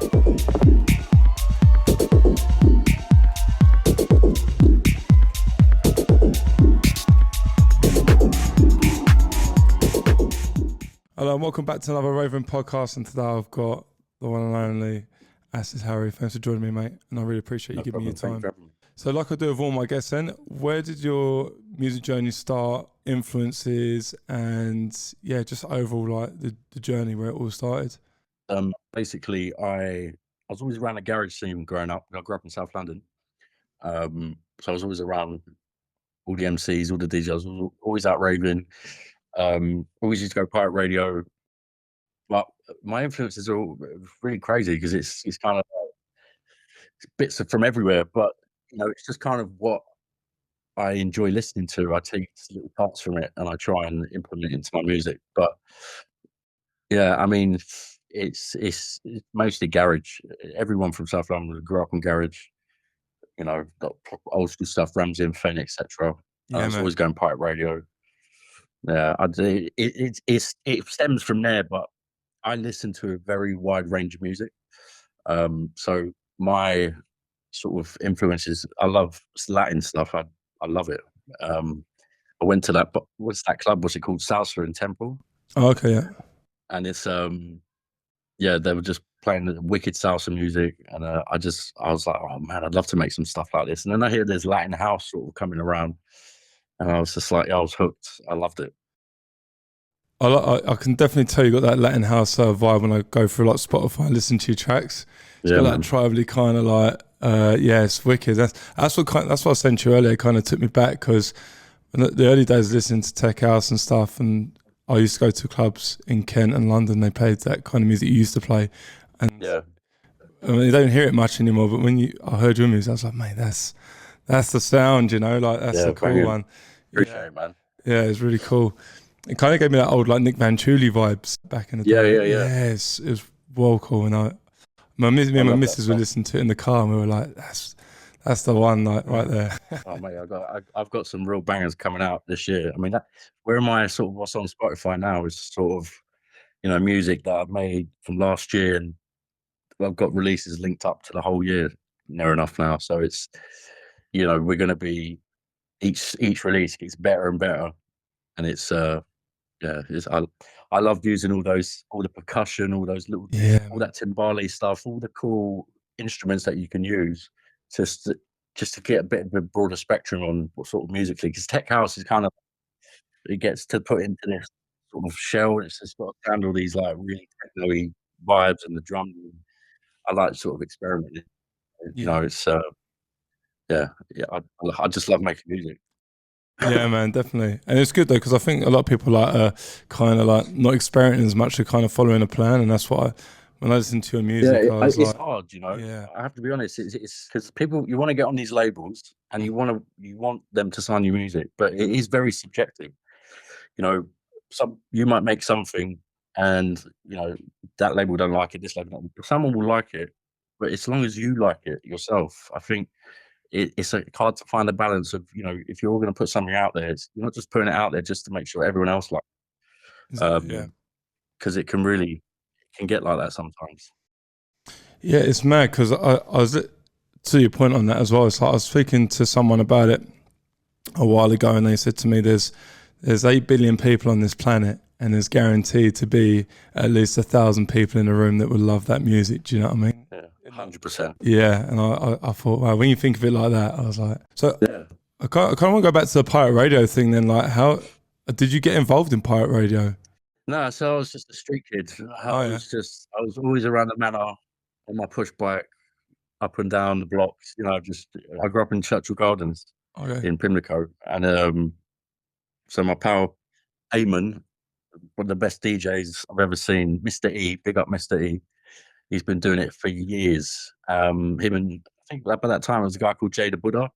Hello and welcome back to another Raving podcast, and today I've got the one and only Assis Harry. Thanks for joining me, mate, and I really appreciate you giving me your time. So like I do with all my guests then, where did your music journey start, influences, and yeah, just overall like the journey where it all started? Basically, I was always around the garage scene growing up. I grew up in South London. So I was always around all the MCs, all the DJs. I was always out raving. Always used to go pirate radio. But my influences are all really crazy because it's kind of bits from everywhere. But you know, it's just kind of what I enjoy listening to. I take little parts from it and I try and implement it into my music. But yeah, I mean, it's mostly garage. Everyone from South London grew up in garage. You know, got old school stuff, Ramsey and Fen, etc. I was always going pirate radio. Yeah, it stems from there, but I listen to a very wide range of music. So my sort of influences, I love Latin stuff. I love it. I went to that, but what's that club? What's it called? Salsa in Temple. Oh, okay, yeah. And it's yeah, they were just playing the wicked salsa music, and I was like, oh man, I'd love to make some stuff like this. And then I hear there's Latin house sort of coming around, and I was just like, I was hooked. I loved it. I can definitely tell you got that Latin house vibe when I go through like Spotify and listen to your tracks. It's got that tribally kind of like, yeah, it's wicked. That's what I sent you earlier. Kind of took me back because the early days listening to tech house and stuff, and I used to go to clubs in Kent and London. They played that kind of music you used to play, and yeah, I mean, you don't hear it much anymore. But when I heard your music, I was like, mate, that's the sound, you know, like that's the cool one. Appreciate it, man. Yeah, it's really cool. It kind of gave me that old like Nick Van Chuli vibes back in the day. Yeah, it was well cool. And me and my missus were listening to it in the car, and we were like, that's the one, like right there. Oh mate, I've got some real bangers coming out this year. I mean, where am I? Sort of what's on Spotify now is sort of, you know, music that I've made from last year, and I've got releases linked up to the whole year near enough now. So it's, you know, we're going to be each release gets better and better, and it's yeah, I love using all the percussion, all those little, all that timbale stuff, all the cool instruments that you can use just to get a bit of a broader spectrum on what sort of musically, because tech house is kind of, it gets to put into this sort of shell. It's just got to handle these like really techno-y vibes and the drum. I like sort of experimenting. You know, it's yeah. I just love making music. Yeah, man, definitely. And it's good though, because I think a lot of people like kind of like not experimenting as much, they're kind of following a plan, and that's what when I listen to your music, it's like, hard, you know. Yeah, I have to be honest. It's because people, you want to get on these labels and you want them to sign your music, but it is very subjective. You know, you might make something, and you know that label don't like it. This label don't. Someone will like it, but as long as you like it yourself, I think it's hard to find a balance of, you know, if you're going to put something out there, you're not just putting it out there just to make sure everyone else likes it. Because it can get like that sometimes. Yeah, it's mad because I was, to your point on that as well, it's like I was speaking to someone about it a while ago, and they said to me there's 8 billion people on this planet, and there's guaranteed to be at least 1,000 people in a room that would love that music. Do you know what I mean? Yeah, 100%. Yeah, and I thought, wow, when you think of it like that, I was like, so yeah. I kind of want to go back to the pirate radio thing then. Like, how did you get involved in pirate radio? No, so I was just a street kid. I was always around the manor on my push bike, up and down the blocks. You know, I grew up in Churchill Gardens in Pimlico, and so my pal Eamon, one of the best DJs I've ever seen, Mr. E, big up Mr. E. He's been doing it for years. Him and I think by that time it was a guy called Jay the Buddha.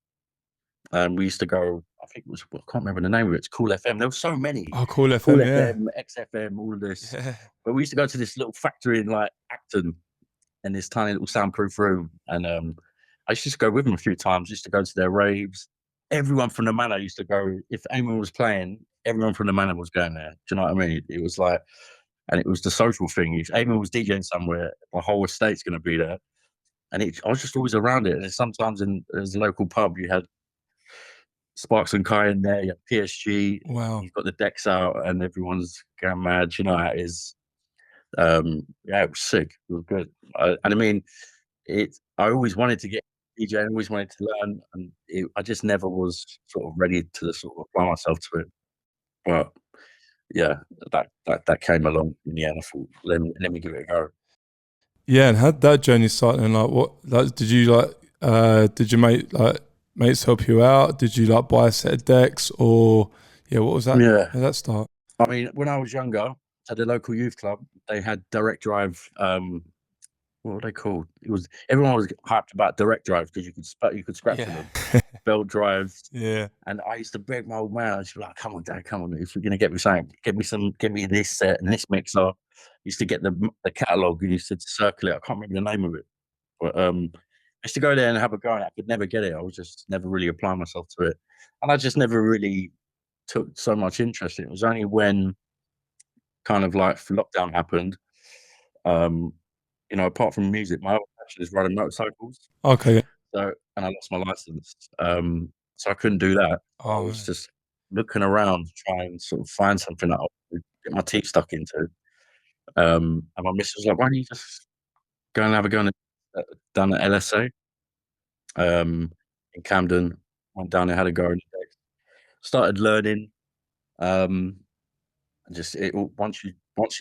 And we used to go, I think it was, I can't remember the name of it. It's Cool FM. There were so many. Oh, Cool FM, FM, XFM, all of this. Yeah. But we used to go to this little factory in like Acton, in this tiny little soundproof room. And I used to just go with them a few times. Used to go to their raves. Everyone from the manor used to go. If anyone was playing, everyone from the manor was going there. Do you know what I mean? It was like, and it was the social thing. If Eamon was DJing somewhere, the whole estate's going to be there, and I was just always around it. And sometimes there's a local pub, you had Sparks and Kai in there, you had PSG. Wow. You've got the decks out, and everyone's going mad. You know how it is. Yeah, it was sick. It was good. And I mean, I always wanted to get DJ. I always wanted to learn, and I just never was sort of ready to sort of apply myself to it. But yeah, that came along in the end. I thought, let me give it a go. Yeah, and how'd that journey start? And like, what did you did your mates help you out? Did you like buy a set of decks, or what was that? Yeah, how did that start? I mean, when I was younger, at the local youth club, they had direct drive. What were they called? Everyone was hyped about direct drive because you could scratch them, belt drives. Yeah. And I used to beg my old man. I was like, "Come on, Dad, come on! If you're gonna get me something, get me this set and this mixer." I used to get the catalog and used to circle it. I can't remember the name of it, but I used to go there and have a go. And I could never get it. I was just never really applying myself to it, and I just never really took so much interest in it. It was only when kind of like lockdown happened. Apart from music, my other passion is riding motorcycles. Okay. So, and I lost my license. So I couldn't do that. I was just looking around, trying to sort of find something that I could get my teeth stuck into. And my missus was like, "Why don't you just go and have a go down at LSA in Camden?" Went down there, had a go, and started learning. And just once you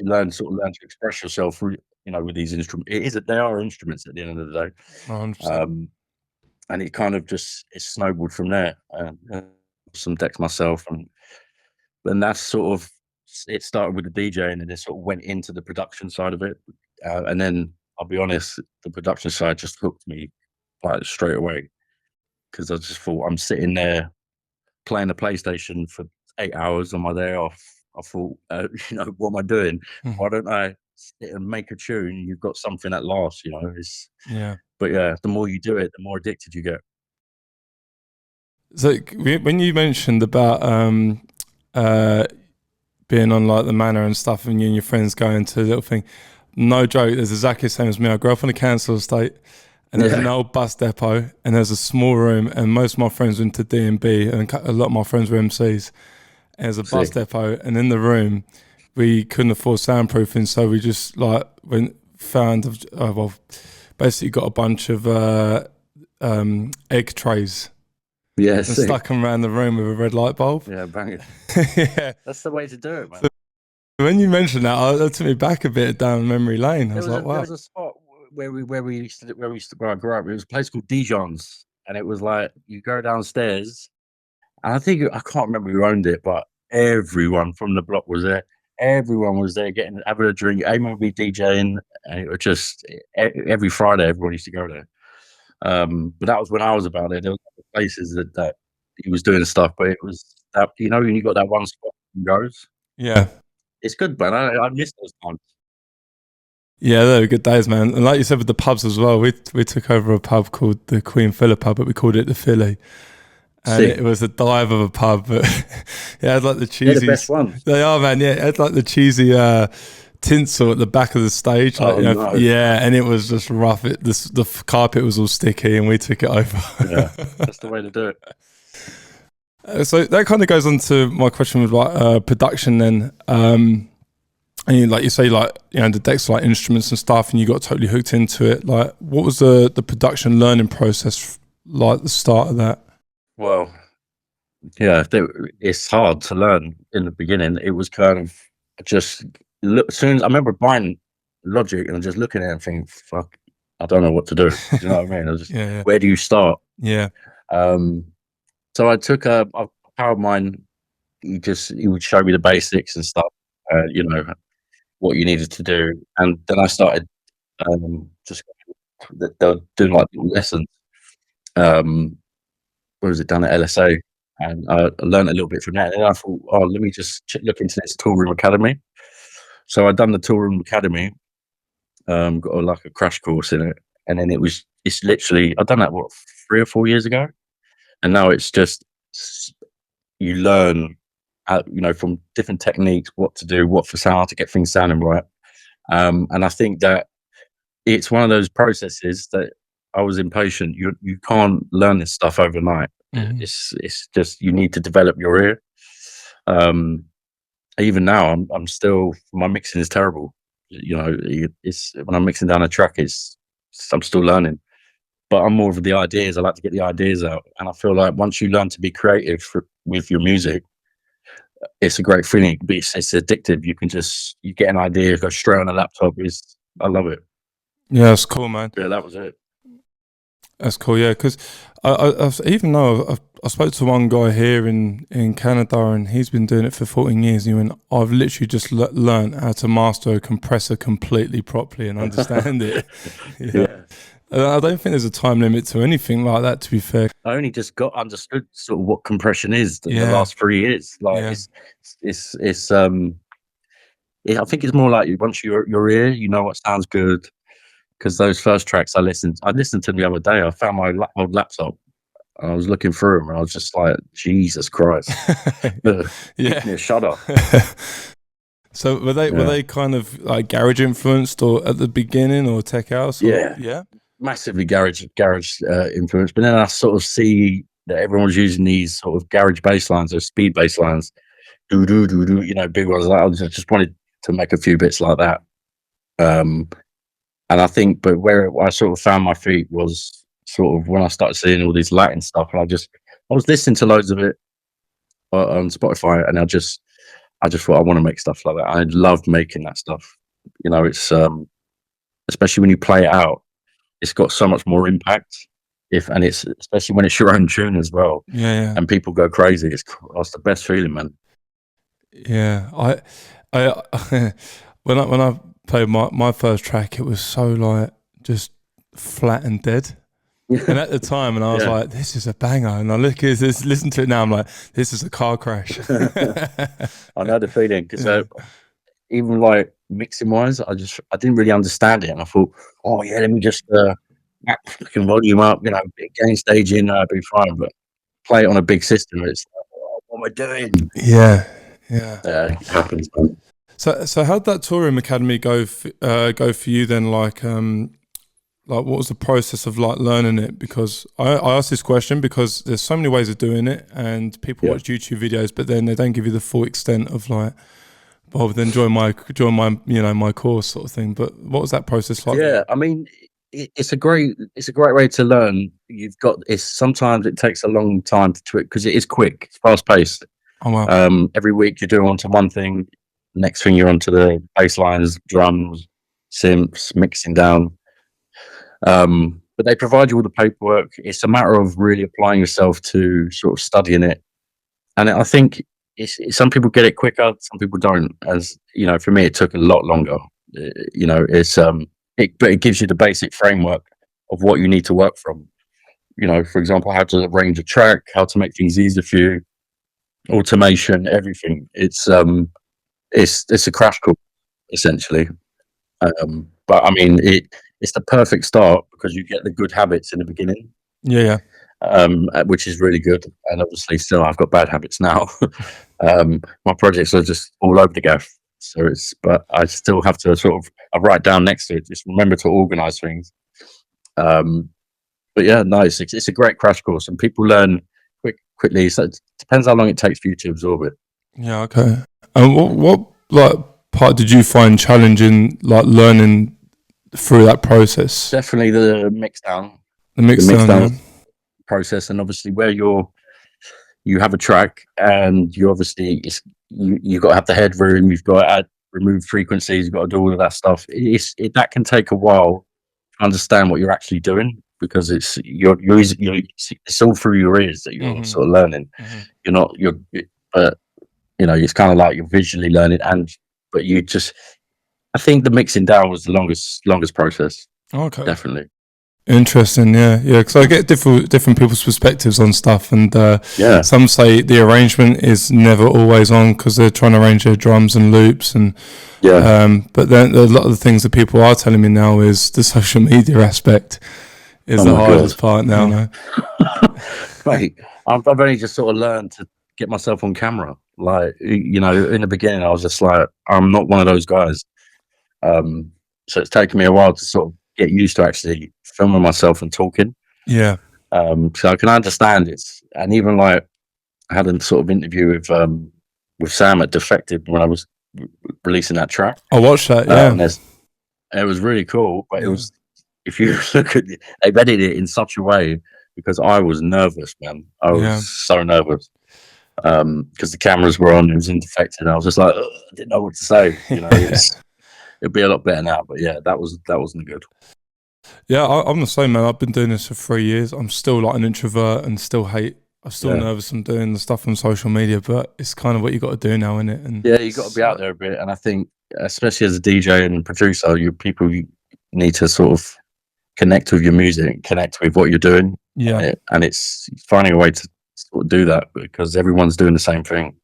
learn to express yourself, with these instruments, they are instruments at the end of the day. 100%. And it kind of it snowballed from there. Some decks myself, and that's sort of it. Started with the DJ, and then it sort of went into the production side of it. And then I'll be honest, the production side just hooked me like straight away, because I just thought, I'm sitting there playing the PlayStation for 8 hours on my day off. I thought, what am I doing? Why don't I sit and make a tune? You've got something that lasts, But yeah, the more you do it, the more addicted you get. So when you mentioned about being on like the manor and stuff, and you and your friends going to a little thing, no joke, there's exactly the same as me. I grew up on a council estate, and there's an old bus depot, and there's a small room, and most of my friends went to D&B, and a lot of my friends were MCs. And there's a bus depot, and in the room, we couldn't afford soundproofing, so we just basically got a bunch of egg trays. Yeah, and stuck them around the room with a red light bulb. Yeah, bang it. Yeah, that's the way to do it, man. So when you mentioned that took me back a bit down memory lane. I was like, wow. There was a spot where I grew up. It was a place called Dijon's, and it was like you go downstairs, and I can't remember who owned it, but everyone from the block was there. Everyone was there having a drink. Eamon would be DJing, and it was just every Friday. Everyone used to go there. But that was when I was about it. There were other places that he was doing stuff, but it was that, when you got that one spot and goes. Yeah, it's good, man. I miss those times. Yeah, they were good days, man. And like you said with the pubs as well, we took over a pub called the Queen Phillip pub, but we called it the Philly. And it was a dive of a pub, but it had like the cheesy. They're the best ones. They are, man. Yeah, it had like the cheesy tinsel at the back of the stage. Like, no. Yeah, and it was just rough. The carpet was all sticky, and we took it over. Yeah, that's the way to do it. So that kind of goes on to my question with like production then. And like you say, like, the decks like instruments and stuff, and you got totally hooked into it. Like, what was the production learning process like? The start of that. Well, yeah, it's hard to learn in the beginning. It was kind of just soon as I remember buying Logic and just looking at it and thinking, "Fuck, I don't know what to do." Do you know what I mean? I was just, where do you start? Yeah. So I took a power of mine. He would show me the basics and stuff. What you needed to do, and then I started just doing like lessons. Where was it, done at LSA, and I learned a little bit from that. And I thought, let me just look into this Toolroom Academy. So I'd done the Toolroom Academy, got like a crash course in it, and then it's literally, I've done that 3 or 4 years ago, and now it's just you learn you know, from different techniques, what to do, what for sound, how to get things sounding right. And I think that it's one of those processes that I was impatient. You can't learn this stuff overnight. It's just, you need to develop your ear. Even now, I'm still, my mixing is terrible. You know, it's when I'm mixing down a track, I'm still learning. But I'm more of the ideas. I like to get the ideas out, and I feel like once you learn to be creative with your music, it's a great feeling. It's addictive. You get an idea, go straight on a laptop. I love it. Yeah, that's cool, man. Yeah, that was it. That's cool, yeah, because even though I spoke to one guy here in Canada, and he's been doing it for 14 years, and he went, I've literally just learned how to master a compressor completely properly and understand it. Yeah. I don't think there's a time limit to anything like that, to be fair. I only just understood sort of what compression is in the last 3 years. Like it's I think it's more like once your ear, you know what sounds good. Because those first tracks I listened to them the other day. I found my old laptop and I was looking through them and I was just like, Jesus Christ. Yeah, shut up. So were they kind of like garage influenced or at the beginning, or tech house? Yeah. Massively garage influence. But then I sort of see that everyone was using these sort of garage bass lines or speed bass lines, do, you know, big ones. I just wanted to make a few bits like that. And I think, but where I sort of found my feet was sort of when I started seeing all these Latin stuff, and I was listening to loads of it on Spotify, and I just thought I want to make stuff like that. I love making that stuff. You know, it's especially when you play it out, it's got so much more impact. And it's especially when it's your own tune as well. Yeah. And people go crazy. It's the best feeling, man. Yeah, I when I played my first track, it was so like just flat and dead. And at the time, and I was like, this is a banger. And I listen to it now, I'm like, this is a car crash. I know the feeling, because even like mixing wise, I didn't really understand it. And I thought, oh yeah, let me just fucking volume up, you know, gain staging, be fine. But play it on a big system, it's like, oh, what am I doing? Yeah. It happens, man. So how'd that touring academy go for you then? Like what was the process of like learning it? Because I asked this question because there's so many ways of doing it, and people watch YouTube videos, but then they don't give you the full extent of like, well, then join my you know, my course sort of thing. But what was that process like? Yeah, I mean, it's a great way to learn. Sometimes it takes a long time to it because it is quick, it's fast paced. Oh wow. Every week you're doing onto one thing. Next thing you're onto the bass lines, drums, synths, mixing down. But they provide you all the paperwork. It's a matter of really applying yourself to sort of studying it. And I think some people get it quicker, some people don't. As you know, for me, it took a lot longer. You know, but it gives you the basic framework of what you need to work from. You know, for example, how to arrange a track, how to make things easier for you, automation, everything. It's a crash course essentially. But I mean, it's the perfect start because you get the good habits in the beginning. Yeah. Which is really good. And obviously, still, I've got bad habits now. My projects are just all over the gaff. So but I still have to I write down next to it, just remember to organize things. But yeah, nice. It's a great crash course, and people learn quickly. So it depends how long it takes for you to absorb it. Yeah. Okay. And what like part did you find challenging, like learning through that process? Definitely the mix down. The mix down process, and obviously where you have a track, and you obviously you've got to have the headroom, you've got to remove frequencies, you've got to do all of that stuff. That can take a while to understand what you're actually doing, because it's all through your ears that you're sort of learning. But you know, it's kind of like you're visually learning, but I think the mixing down was the longest process. Okay, definitely. Interesting, yeah, because I get different people's perspectives on stuff, and some say the arrangement is never always on because they're trying to arrange their drums and loops, and but then a lot of the things that people are telling me now is the social media aspect is the hardest part now. Mate, I've only just sort of learned to get myself on camera. Like, you know, in the beginning, I was just like, I'm not one of those guys. So it's taken me a while to sort of get used to actually filming myself and talking. Yeah. So I can understand it. And even like, I had a sort of interview with Sam at Defected when I was releasing that track. I watched that, yeah. And it was really cool, but it was, if you look at it, they've edited it in such a way, because I was nervous, man. I was so nervous. Because the cameras were on, it was in Defected, and I was just like, I didn't know what to say. You know, it'd be a lot better now, but yeah, that wasn't good. Yeah, I'm the same, man. I've been doing this for 3 years. I'm still like an introvert and still hate. I'm still nervous. I'm doing the stuff on social media, but it's kind of what you got to do now, isn't it? And yeah, you got to be out there a bit. And I think, especially as a DJ and producer, you need to sort of connect with your music, connect with what you're doing. Yeah, and it's finding a way to sort of do that, because everyone's doing the same thing.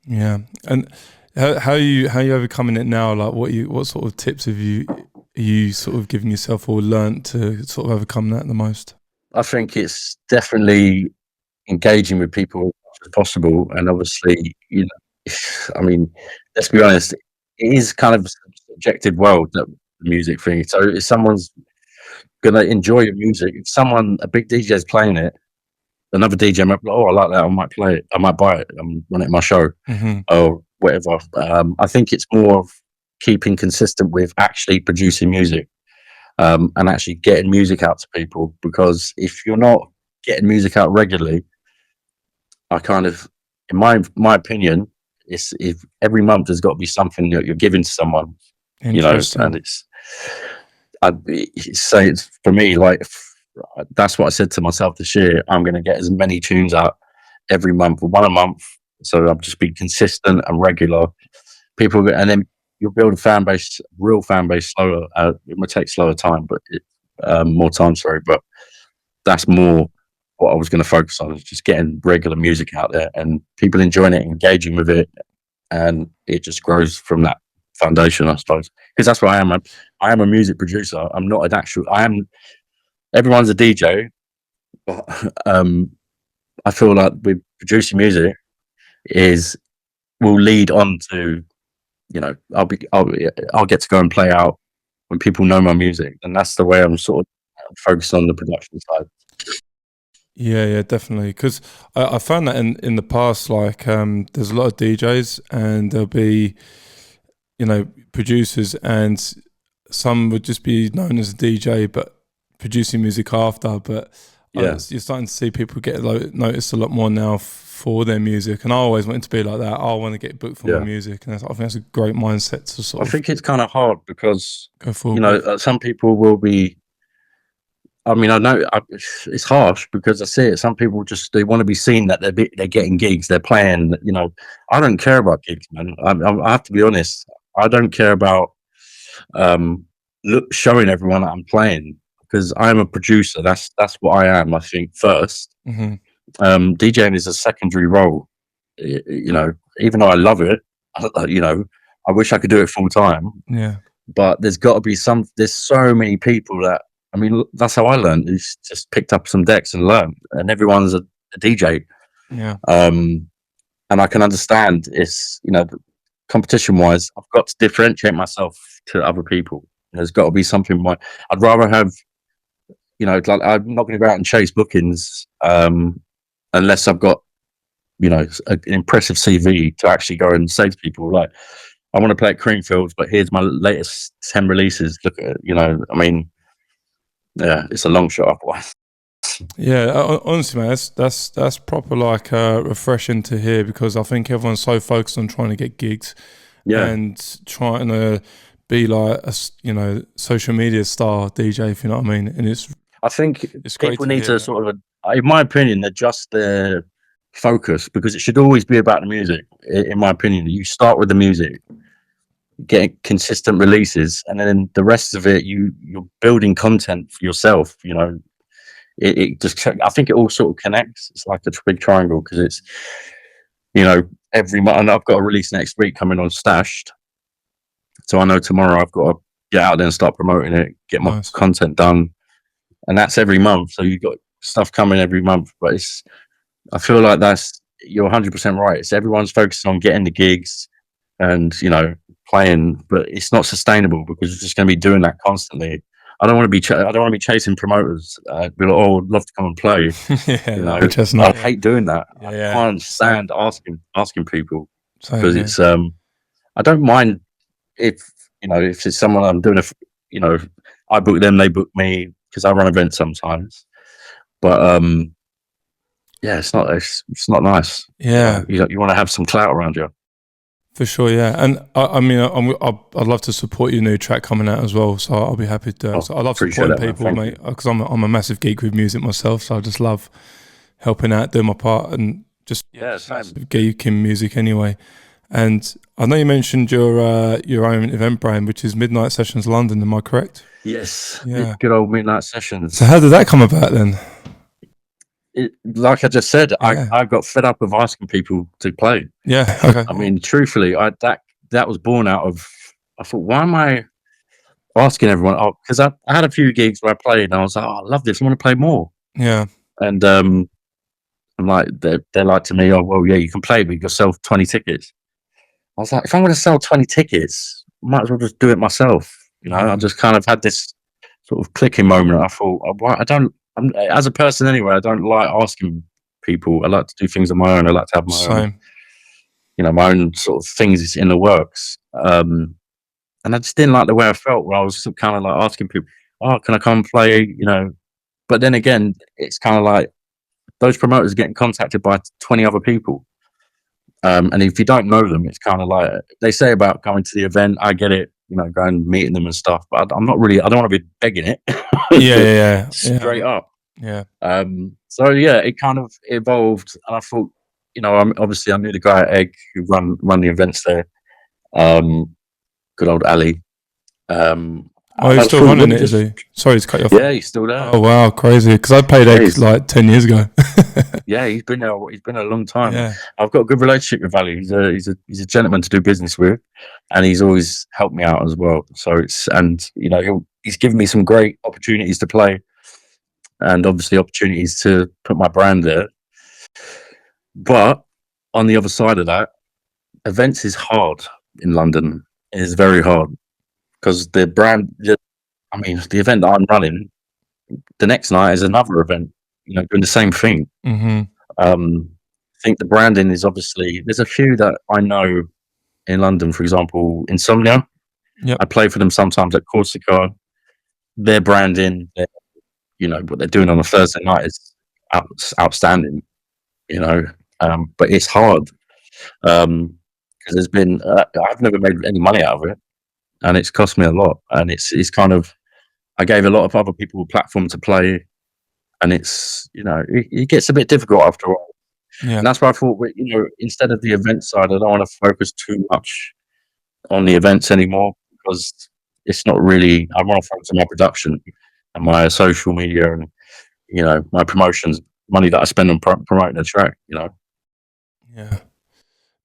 Yeah, and how are you overcoming it now? Like, what sort of tips have you sort of given yourself or learnt to sort of overcome that the most? I think it's definitely engaging with people as much as possible, and obviously, you know, I mean, let's be honest, it is kind of a subjective world, that music thing. So if someone's gonna enjoy your music, if a big DJ is playing it, another DJ might be like, oh, I like that, I might play it, I might buy it and run it in my show, or whatever. I think it's more of keeping consistent with actually producing music, and actually getting music out to people, because if you're not getting music out regularly, I kind of, in my opinion, if every month there's got to be something that you're giving to someone, you know, and it's for me, like, that's what I said to myself this year. I'm going to get as many tunes out every month, or one a month. So I'll just be consistent and regular. And then you'll build a fan base, real fan base, slower. It might take slower time, but more time, sorry. But that's more what I was going to focus on, is just getting regular music out there and people enjoying it, engaging with it, and it just grows from that foundation, I suppose. Because that's what I am. I am a music producer. I'm not an actual. Everyone's a DJ, but I feel like with producing music will lead on to, you know, I'll get to go and play out when people know my music, and that's the way I'm sort of focused on the production side. Yeah, definitely. Because I found that in the past, like, there's a lot of DJs, and there'll be, you know, producers, and some would just be known as a DJ, but producing music after. But you're starting to see people get noticed a lot more now for their music, and I always wanted to be like that. I want to get booked for my music, and I think that's a great mindset to sort of. I think it's kind of hard, because go forward, you know, some people will be. I mean, I know it's harsh, because I see it. Some people they want to be seen that they're getting gigs, they're playing. You know, I don't care about gigs, man. I have to be honest. I don't care about showing everyone that I'm playing, because I'm a producer. That's what I am, I think, first. DJing is a secondary role. You know, even though I love it, you know, I wish I could do it full time. Yeah. But there's got to be there's so many people that, I mean, that's how I learned. Is just picked up some decks and learned, and everyone's a DJ. Yeah. And I can understand, it's, you know, competition wise, I've got to differentiate myself to other people. There's got to be something I'd rather have, you know, like, I'm not going to go out and chase bookings unless I've got, you know, an impressive CV to actually go and say to people, like, I want to play at Creamfields, but here's my latest 10 releases. Look at it, you know, I mean, yeah, it's a long shot otherwise. Yeah, honestly, man, that's proper, like, refreshing to hear, because I think everyone's so focused on trying to get gigs, and trying to be like a, you know, social media star DJ, if you know what I mean. And I think people need to sort of, in my opinion, adjust their focus, because it should always be about the music. In my opinion, you start with the music, getting consistent releases, and then the rest of it, you're building content for yourself. You know, it just, I think it all sort of connects. It's like a big triangle, because it's, you know, every month. And I've got a release next week coming on Stashed, so I know tomorrow I've got to get out there and start promoting it, get my content done, and that's every month. So you've got stuff coming every month, but I feel like you're 100% right. It's everyone's focused on getting the gigs and, you know, playing, but it's not sustainable because you're just going to be doing that constantly. I don't want to be I don't want to be chasing promoters. Be like, oh, I'd love to come and play. Yeah, you know, I hate doing that. Yeah, I can't stand asking people because it's I don't mind if, you know, if it's someone I'm doing you know, I book them, they book me because I run events sometimes. But yeah, it's not nice. Yeah, you want to have some clout around you. For sure, yeah. And I mean, I'd love to support your new track coming out as well. So I'll be happy to do it. So I love supporting people, mate, because I'm a massive geek with music myself. So I just love helping out, doing my part, and just geek in music anyway. And I know you mentioned your own event brand, which is Midnight Sessions London. Am I correct? Yes. Yeah. Good old Midnight Sessions. So how did that come about then? Like I just said, I got fed up of asking people to play. Yeah. Okay. I mean, truthfully, that was born out of, I thought, why am I asking everyone? Oh, because I had a few gigs where I played and I was like, oh, I love this. I want to play more. Yeah. And I'm like, they're like to me, oh, well, yeah, you can play, but you can sell 20 tickets. I was like, if I'm going to sell 20 tickets, I might as well just do it myself. You know, I just kind of had this sort of clicking moment. I thought, as a person anyway, I don't like asking people. I like to do things on my own. I like to have my own, you know, my own sort of things in the works. And I just didn't like the way I felt where I was kind of like asking people, oh, can I come play? You know, but then again, it's kind of like those promoters are getting contacted by 20 other people. And if you don't know them, it's kind of like they say about coming to the event. I get it, you know, going meeting them and stuff, but I'm not really, I don't want to be begging it. Yeah. Straight up. Yeah. So yeah, it kind of evolved, and I thought, you know, obviously I knew the guy at Egg who run the events there. Good old Ali. He's still running it, is he? Sorry to cut you off. Yeah, he's still there. Oh wow, crazy! Because I played Egg like 10 years ago. Yeah, he's been there. He's been a long time. Yeah. I've got a good relationship with Ali. He's a gentleman to do business with, and he's always helped me out as well. So you know, he's given me some great opportunities to play, and obviously opportunities to put my brand there. But on the other side of that, events is hard in London. It is very hard because the event that I'm running, the next night is another event, you know, doing the same thing. Mm-hmm. I think the branding is obviously, there's a few that I know in London, for example, Insomnia. Yep. I play for them sometimes at Corsica. Their branding, you know, what they're doing on a Thursday night is outstanding, you know, but it's hard because there's been, I've never made any money out of it, and it's cost me a lot. And it's kind of, I gave a lot of other people a platform to play, and it's, you know, it gets a bit difficult after a while. Yeah. And that's why I thought, you know, instead of the event side, I don't want to focus too much on the events anymore, because it's not really, I want to focus on my production and my social media and, you know, my promotions, money that I spend on promoting the track, you know. Yeah.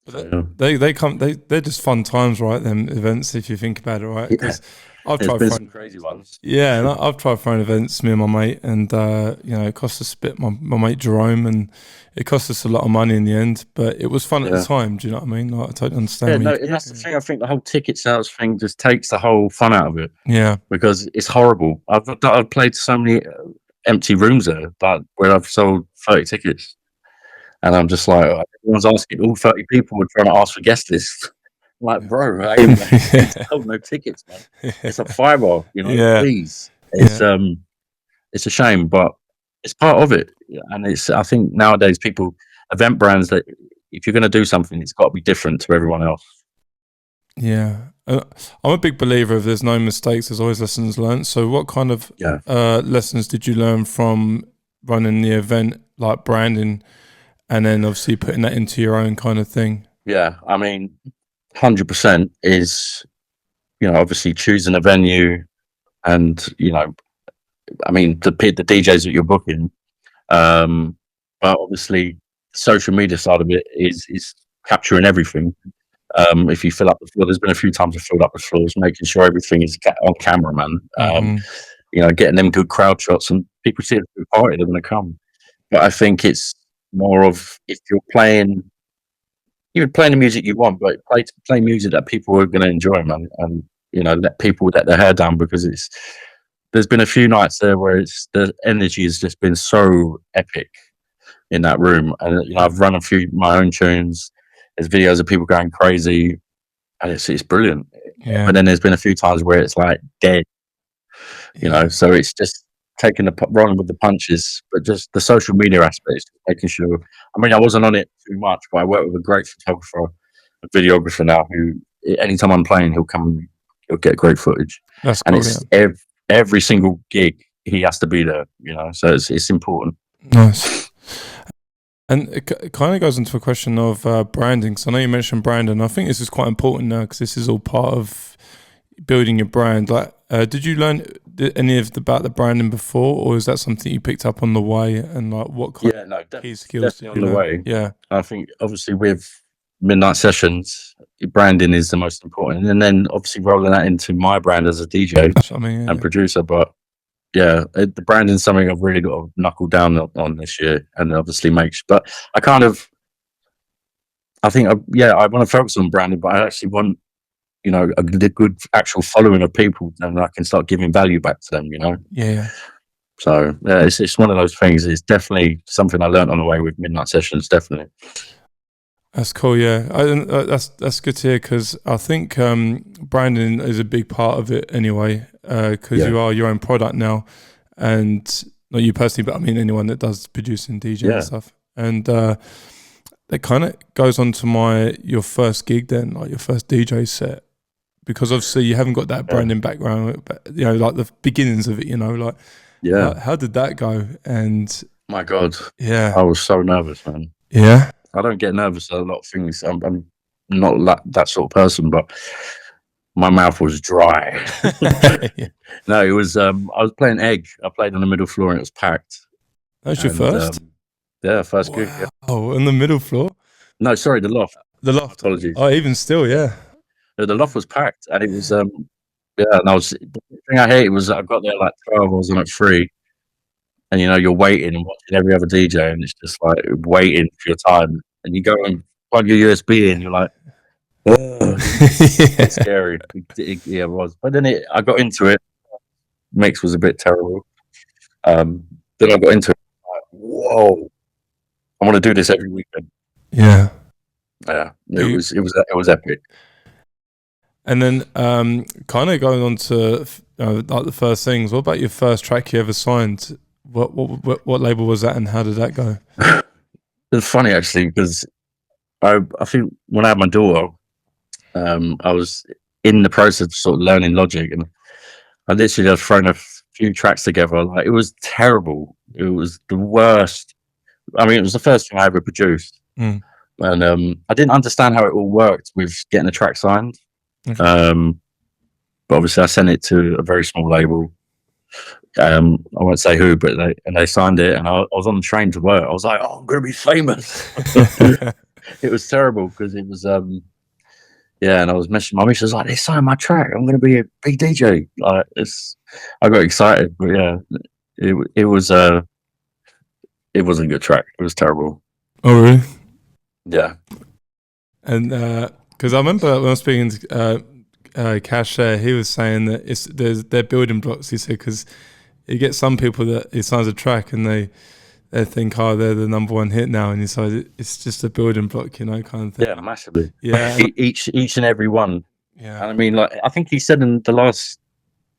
But they're just fun times, right? Them events, if you think about it, right? Because I've tried some crazy ones. Yeah, and I've tried throwing events, me and my mate, and you know, it cost us a bit. My mate Jerome, and it cost us a lot of money in the end, but it was fun at the time. Do you know what I mean? Like, I totally understand. Yeah, that's the thing. I think the whole ticket sales thing just takes the whole fun out of it. Yeah, because it's horrible. I've played so many empty rooms there, but where I've sold 30 tickets. And I'm just like, everyone's asking, all 30 people were trying to ask for guest lists. I'm like, bro, I ain't sold no tickets, man. It's a $5, you know, please. It's a shame, but it's part of it. And I think nowadays event brands, that if you're going to do something, it's got to be different to everyone else. Yeah. I'm a big believer of there's no mistakes, there's always lessons learned. So what kind of lessons did you learn from running the event, like branding, and then obviously putting that into your own kind of thing? Yeah, I mean, 100% is, you know, obviously choosing a venue, and, you know, I mean, the DJs that you're booking, but obviously social media side of it is capturing everything. If you fill up the floor, there's been a few times I filled up the floors, making sure everything is on camera, man. You know, getting them good crowd shots, and people see it's a good party, they're going to come. But I think it's more of if you're playing, even playing the music you want, but play music that people are going to enjoy, man, and let people let their hair down, because there's been a few nights there where the energy has just been so epic in that room, and I've run a few my own tunes. There's videos of people going crazy, and it's brilliant. Yeah. But then there's been a few times where it's like dead, so it's just taking rolling with the punches. But just the social media aspect, making sure. I mean, I wasn't on it too much, but I work with a great photographer, a videographer now, who anytime I'm playing, he'll get great footage. That's and cool, it's every single gig he has to be there, so it's important. Nice. And it kind of goes into a question of branding. So I know you mentioned brand, and I think this is quite important now, because this is all part of building your brand. Like, did you learn any about the branding before, or is that something you picked up on the way? And like, what kind of key skills did you learn? Way. Yeah, I think obviously with Midnight Sessions, branding is the most important, and then obviously rolling that into my brand as a DJ and producer. But yeah, the branding is something I've really got to knuckle down on this year, and obviously but I think I want to focus on branding, but I actually want a good actual following of people, and I can start giving value back to them. Yeah. So yeah, it's one of those things. It's definitely something I learned on the way with Midnight Sessions. Definitely. That's cool. Yeah, that's good to hear, because I think branding is a big part of it anyway. Because you are your own product now, and not you personally, but I mean anyone that does producing, DJ and stuff. And that kind of goes on to your first gig then, like your first DJ set, because obviously you haven't got that branding background, but, like the beginnings of it, like how did that go? And my God, yeah, I was so nervous, man. Yeah, I don't get nervous at a lot of things. I'm not that sort of person, but my mouth was dry. No, it was. I was playing Egg. I played on the middle floor, and it was packed. That was your first? Yeah, first gig. Yeah. Oh, on the middle floor? No, sorry, the loft. The loft. Apologies. Oh, even still, yeah. The loft was packed, and it was. Yeah, and the thing I hated was I got there like 12. I was on at 3. And you're waiting and watching every other DJ, and it's just like waiting for your time. And you go and plug your USB in, you're like, oh, it's scary. Yeah, it was. But then I got into it. Mix was a bit terrible. Then I got into it. Like, whoa, I want to do this every weekend. Yeah. Yeah, it was epic. And then, kind of going on to like the first things. What about your first track you ever signed? What label was that, and how did that go? It's funny actually, because I think when I had my daughter, I was in the process of sort of learning Logic, and I literally just thrown a few tracks together. Like, it was terrible. It was the worst. I mean, it was the first thing I ever produced, and I didn't understand how it all worked with getting a track signed. But obviously, I sent it to a very small label. I won't say who, but they signed it, and I was on the train to work. I was like, "Oh, I'm gonna be famous." It was terrible, because it was and I was messaging my missus like, "They signed my track. I'm gonna be a big DJ." Like, I got excited, but yeah, it was it wasn't a good track. It was terrible. Oh really? Yeah. And because I remember when I was speaking to Cash, he was saying that they're building blocks. He said, because you get some people that he signs a track and they think, oh, they're the number one hit now, and he says it's just a building block, kind of thing. Yeah, massively. Yeah, each and every one. Yeah, and I mean, like, I think he said in the last,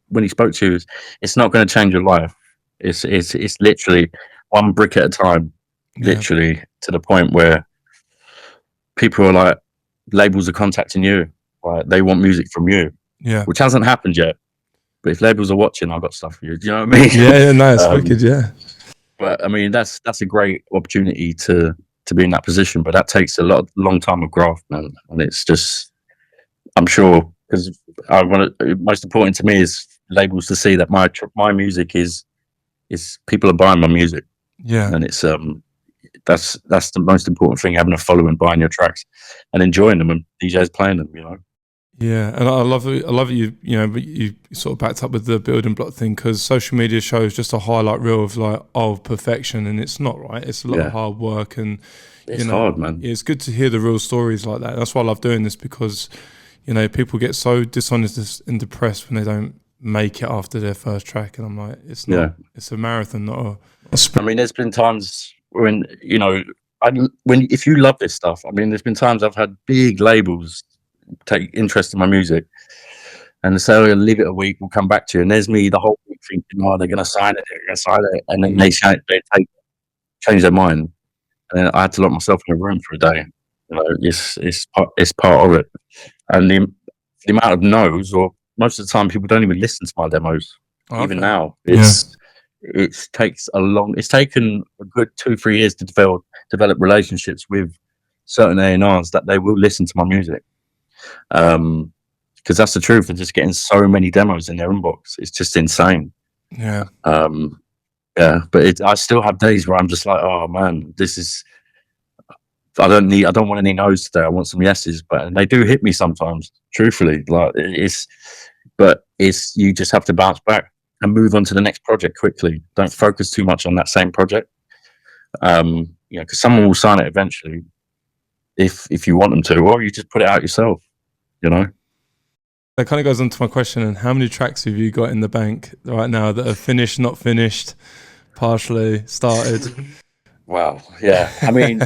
when he spoke to you, it's not going to change your life. It's literally one brick at a time, literally, to the point where people are like, labels are contacting you, like they want music from you, which hasn't happened yet. But if labels are watching, I've got stuff for you. Do you know what I mean? Yeah, nice, wicked, yeah. But I mean, that's a great opportunity to be in that position, but that takes a long time of graft, man. And it's just, I'm sure, because most important to me is labels to see that my music is people are buying my music. Yeah, and it's that's the most important thing, having a following, buying your tracks and enjoying them, and DJs playing them. Yeah, and I love it. I love it. But you sort of backed up with the building block thing, because social media shows just a highlight reel of like, oh, perfection, and it's not, right. It's a lot of hard work, and it's hard, man. It's good to hear the real stories like that. That's why I love doing this, because people get so dishonest and depressed when they don't make it after their first track, and I'm like, it's not. It's a marathon, not a sprint. I mean, there's been times when if you love this stuff, I mean, there's been times I've had big labels take interest in my music, and they say, "Oh, leave it a week, we'll come back to you." And there's me the whole week thinking, "Oh, they're going to sign it," and then they change their mind, and then I had to lock myself in a room for a day. It's part of it, and the amount of no's, or most of the time, people don't even listen to my demos. Okay. Even now, it's taken a good 2-3 years to develop relationships with certain A&Rs that they will listen to my music. Because that's the truth. They're just getting so many demos in their inbox. It's just insane. Yeah. But I still have days where I'm just like, oh man, I don't want any no's today. I want some yeses. But they do hit me sometimes, truthfully. But you just have to bounce back and move on to the next project quickly. Don't focus too much on that same project. Because someone will sign it eventually if you want them to, or you just put it out yourself. That kind of goes on to my question. And how many tracks have you got in the bank right now that are finished, not finished, partially started? Wow. Yeah. I mean,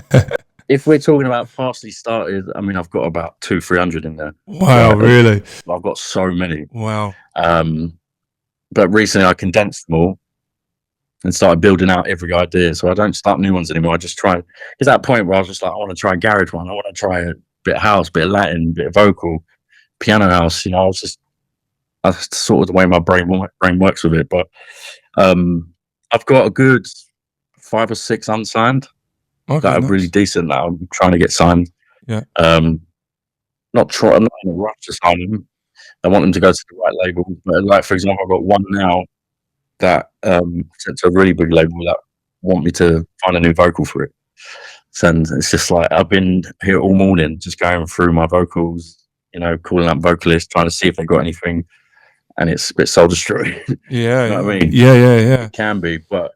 if we're talking about partially started, I mean, I've got about 200-300 in there. Wow, really? I've got so many. Wow. But recently I condensed them all and started building out every idea. So I don't start new ones anymore. I just try. It's that point where I was just like, I want to try a garage one. I want to try a bit of house, bit of Latin, bit of vocal, piano house. That's sort of the way my brain works with it. But I've got a good 5 or 6 unsigned that are really decent that I'm trying to get signed. Yeah. I'm not in a rush to sign them. I want them to go to the right label. But like, for example, I've got one now that sent to a really big label that want me to find a new vocal for it. And it's just like, I've been here all morning just going through my vocals, calling up vocalists, trying to see if they got anything, and it's a bit soul destroying. Yeah. You know what I mean? Yeah. It can be, but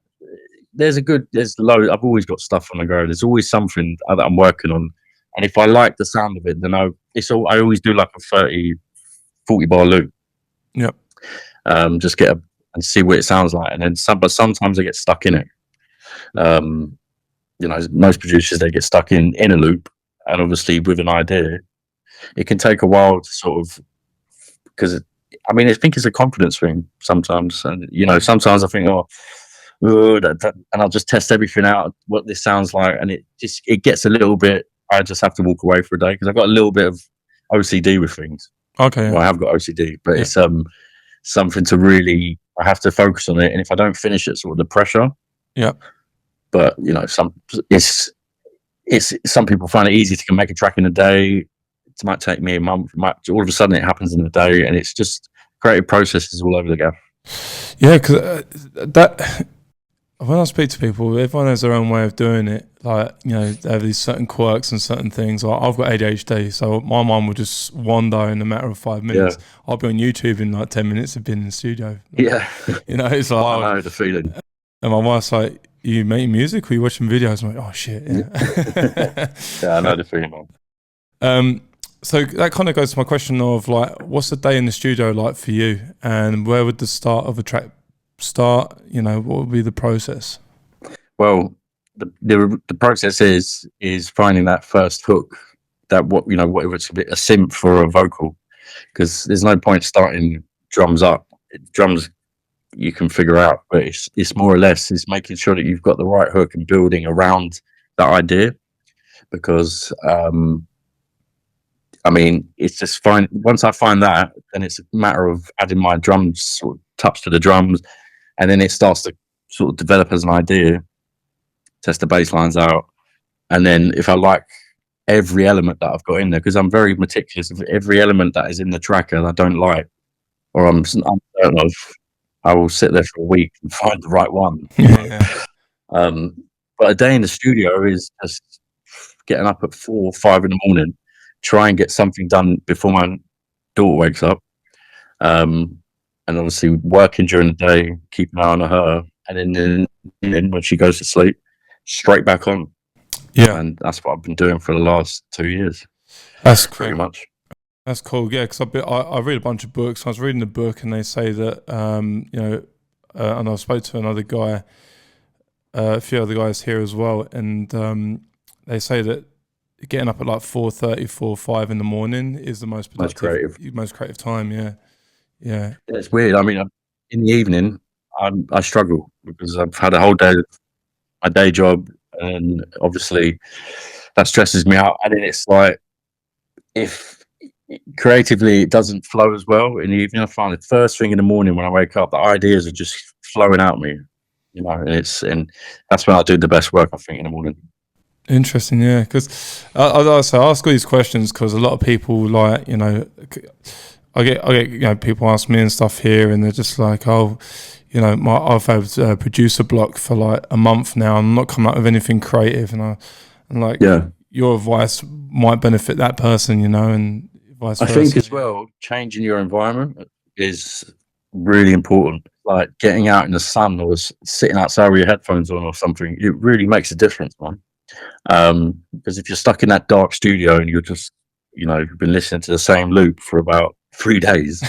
there's loads. I've always got stuff on the go. There's always something that I'm working on, and if I like the sound of it, then I always do like a 30-40 bar loop. Yep. Just and see what it sounds like, and then sometimes I get stuck in it. Most producers, they get stuck in a loop, and obviously with an idea, it can take a while to sort of, because I think it's a confidence thing sometimes, and sometimes I think, and I'll just test everything out, what this sounds like, and it gets a little bit. I just have to walk away for a day because I've got a little bit of OCD with things. Okay. Well, I have got OCD, but it's something to really. I have to focus on it, and if I don't finish it, sort of the pressure. Yeah. But some people find it easy to make a track in a day. It might take me a month. All of a sudden, it happens in a day, and it's just creative processes all over the gaff. Yeah, because when I speak to people, everyone has their own way of doing it. Like, they have these certain quirks and certain things. Like, I've got ADHD, so my mind will just wander in a matter of 5 minutes. Yeah. I'll be on YouTube in like 10 minutes. I've been in the studio. Yeah. It's like, I know the feeling. And my wife's like, you making music or you watching videos? I'm like, oh shit. Yeah. Yeah, I know the feeling, man. So that kind of goes to my question of like, what's a day in the studio like for you, and where would the start of a track start? What would be the process? Well, the process is finding that first hook, that whether it's a synth or a vocal, because there's no point starting drums up. Drums you can figure out, but it's more or less it's making sure that you've got the right hook and building around that idea, because it's just fine. Once I find that, then it's a matter of adding my drums sort of touch to the drums, and then it starts to sort of develop as an idea, test the bass lines out, and then if I like every element that I've got in there, because I'm very meticulous of every element that is in the track that I don't like or I'm uncertain of, I will sit there for a week and find the right one. Yeah. But a day in the studio is just getting up at 4 or 5 in the morning, try and get something done before daughter wakes up, and obviously working during the day, keep an eye on her, and then when she goes to sleep, straight back on. Yeah, and that's what I've been doing for the last 2 years, that's pretty much. That's cool. Yeah, because I read a bunch of books. I was reading the book, and they say that and I spoke to another guy, a few other guys here as well, and they say that getting up at like 4:30, 4, 5 in the morning is the most productive, most creative time. Yeah. It's weird. I mean, in the evening, I struggle because I've had a whole day of my day job, and obviously that stresses me out. And then it's like, if creatively it doesn't flow as well in the evening, I find the first thing in the morning when I wake up, the ideas are just flowing out of me, and that's when I do the best work, I think, in the morning. Interesting, yeah. Because I ask all these questions because a lot of people, like, I get people ask me and stuff here, and they're just like, oh, I've had a producer block for like a month now. I'm not coming up with anything creative, and like, your advice might benefit that person, and vice versa. I think as well, changing your environment is really important. Like getting out in the sun or sitting outside with your headphones on or something, it really makes a difference, man. Because if you're stuck in that dark studio and you're just, you've been listening to the same loop for about 3 days,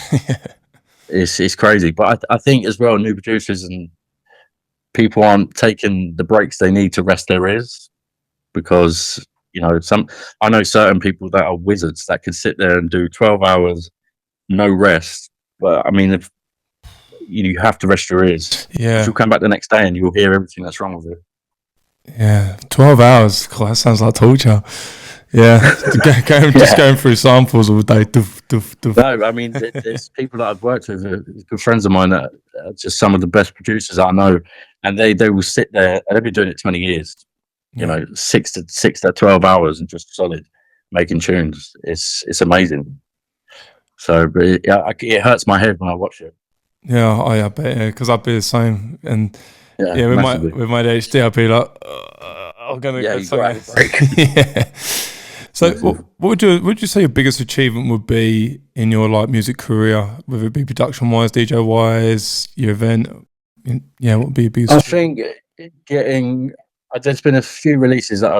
it's crazy. But I think as well, new producers and people aren't taking the breaks they need to rest their ears, because I know certain people that are wizards that can sit there and do 12 hours, no rest. But I mean, if you have to rest your ears, you'll come back the next day and you'll hear everything that's wrong with it. Yeah, 12 hours. God, that sounds like torture. Yeah, just going through samples all day. No, I mean, there's people that I've worked with, good friends of mine, that are just some of the best producers I know, and they will sit there, and they've been doing it 20 years. 6 to 12 hours and just solid making tunes. It's amazing. So, but it hurts my head when I watch it. Yeah, I bet. Yeah, because I'd be the same, and with my ADHD, I'd be like, I'm gonna get something. Yeah. So, what would you say your biggest achievement would be in your like music career, whether it be production wise, DJ wise, your event? Yeah, what would be your biggest? I think there's been a few releases that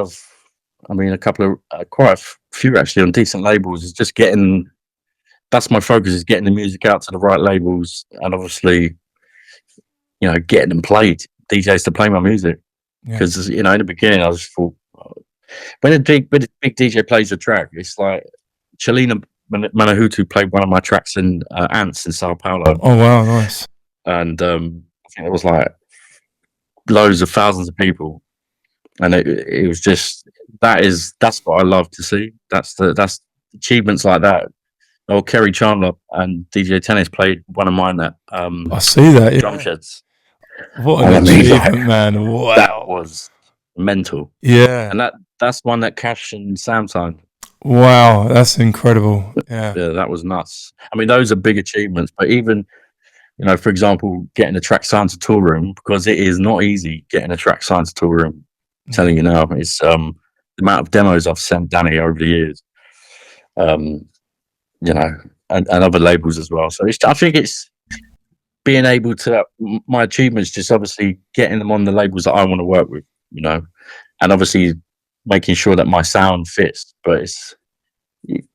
quite a few actually on decent labels. Is just that's my focus, is getting the music out to the right labels, and obviously, getting them played, DJs to play my music. Because in the beginning, I just thought, when a big DJ plays a track, it's like Chelina Manahutu played one of my tracks in Ants in Sao Paulo. Oh wow, nice! And I think it was like loads of thousands of people, and it was just that's what I love to see. That's achievements like that. Oh, Kerry Chandler and DJ Tennis played one of mine at I see that, Drum Sheds. What an achievement, man! Wow, that was mental. Yeah, and that's one that Cash and Sam signed. Wow, that's incredible. Yeah, that was nuts. I mean, those are big achievements. But even, for example, getting a track signed to Tool Room, because it is not easy getting a track signed to Tool Room. I'm telling you now, it's the amount of demos I've sent Danny over the years. And other labels as well. So I think it's being able to, my achievements, just obviously getting them on the labels that I want to work with, and obviously making sure that my sound fits. But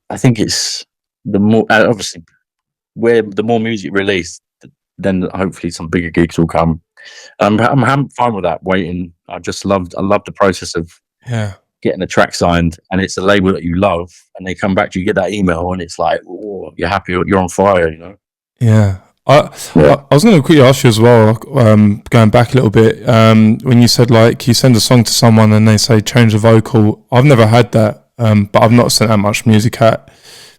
I think it's the more, obviously, where the more music released, then hopefully some bigger gigs will come. I'm fine with that, waiting. I love the process of getting a track signed, and it's a label that you love, and they come back to you, get that email, and it's like, oh, you're happy, you're on fire, Yeah. I was going to quickly ask you as well, going back a little bit, when you said like you send a song to someone and they say change the vocal. I've never had that, but I've not sent that much music out